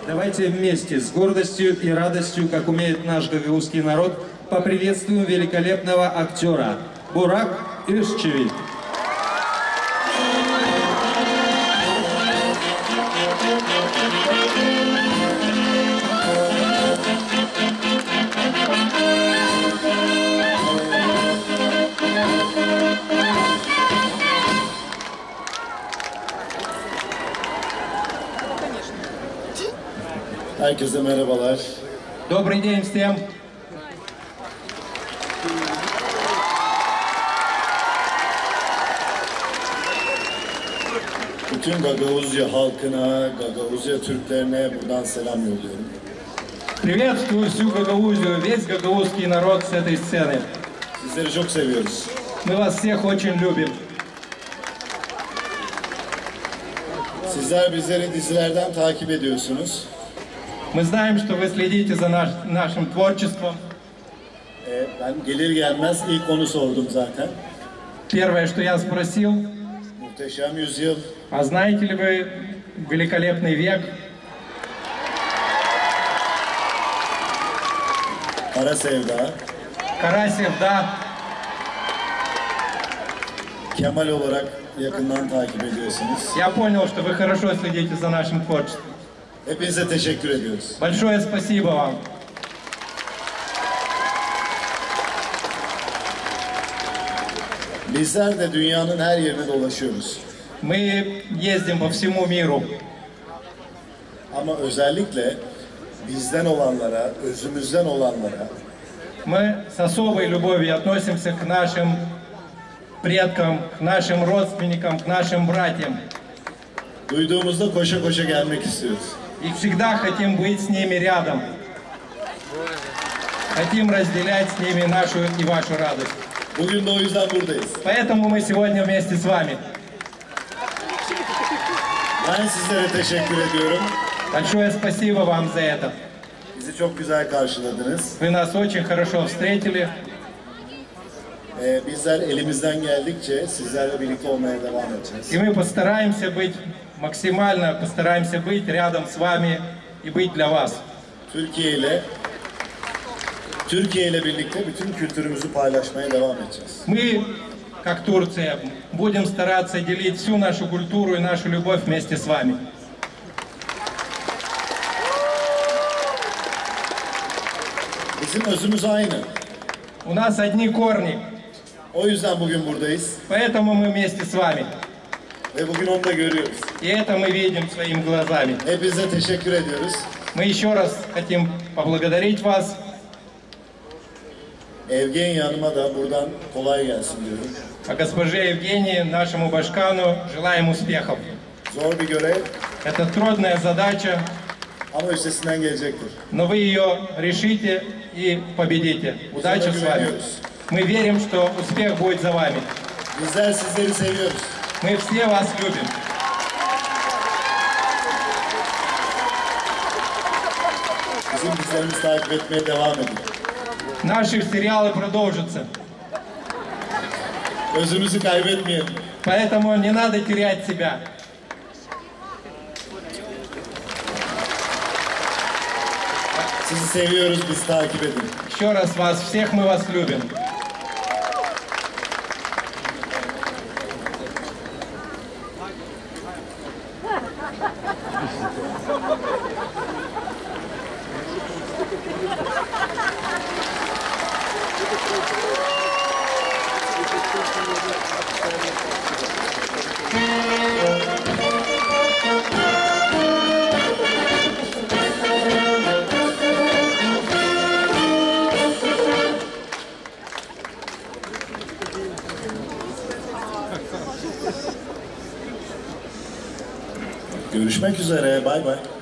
Давайте вместе, с гордостью и радостью, как умеет наш гагаузский народ, поприветствуем великолепного актера Бурак Ишчевич. Herkese merhabalar. Добрый день всем. Bütün Gagavuzya halkına, Gagavuzya Türklerine buradan selam yolluyorum. Приветствую всю Гагаузию, весь гагаузский народ с этой сцены. Sizleri çok seviyoruz. Мы вас всех очень любим. Sizler bizleri dizilerden takip ediyorsunuz. Мы знаем, что вы следите за нашим творчеством. Ben gelir gelmez ilk onu sordum zaten. Первое, что я спросил, Muhteşem Yüzyıl, а знаете ли вы великолепный век? Kara Sevda, Кара Севда. Kemal olarak yakından takip ediyorsunuz. Я понял, что вы хорошо следите за нашим творчеством. Hepinize teşekkür ediyoruz. Большое спасибо вам. Bizler de dünyanın her yerine dolaşıyoruz. Мы ездим по всему миру. Ama özellikle bizden olanlara, özümüzden olanlara, Мы с особой любовью относимся к нашим предкам, к нашим родственникам, к нашим братьям. duyduğumuzda koşa koşa gelmek istiyoruz. И всегда хотим быть с ними рядом. Хотим разделять с ними нашу и вашу радость. Bugün de o yüzden buradayız. Поэтому мы сегодня вместе с вами. Ben sizlere teşekkür ediyorum. Большое спасибо вам за это. Bizi çok güzel karşıladınız. Вы нас очень хорошо встретили. Bizler elimizden geldikçe sizlerle birlikte olmaya devam edeceğiz. И мы постараемся быть максимально, постараемся быть рядом с вами и быть для вас. Türkiye ile birlikte bütün kültürümüzü paylaşmaya devam edeceğiz. Мы, как Турция, будем стараться делить всю нашу культуру и нашу любовь вместе с вами. Bizim özümüz aynı. У нас одни корни, O yüzden bugün buradayız. поэтому мы вместе с вами. Ve bugün onu da görüyoruz. И это мы видим своими глазами. Hepinize teşekkür ediyoruz. Мы еще раз хотим поблагодарить вас. Evgenya Hanım'a da buradan kolay gelsin diyorum. А госпоже Евгении, нашему Башкану, желаем успехов. Zor bir görev Это трудная задача, ama üstesinden gelecektir. но вы ее решите и победите. Удачи с вами. Мы верим, что успех будет за вами. Bizler sizleri seviyoruz. Мы все вас любим. Bizim bizlerimizi takip etmeye devam edin. Наши сериалы продолжатся. Özümüzü kaybetmeyelim. Поэтому не надо терять себя. Sizi seviyoruz, bizi takip edin. Еще раз вас всех, мы вас любим. Görüşmek üzere, bay bay.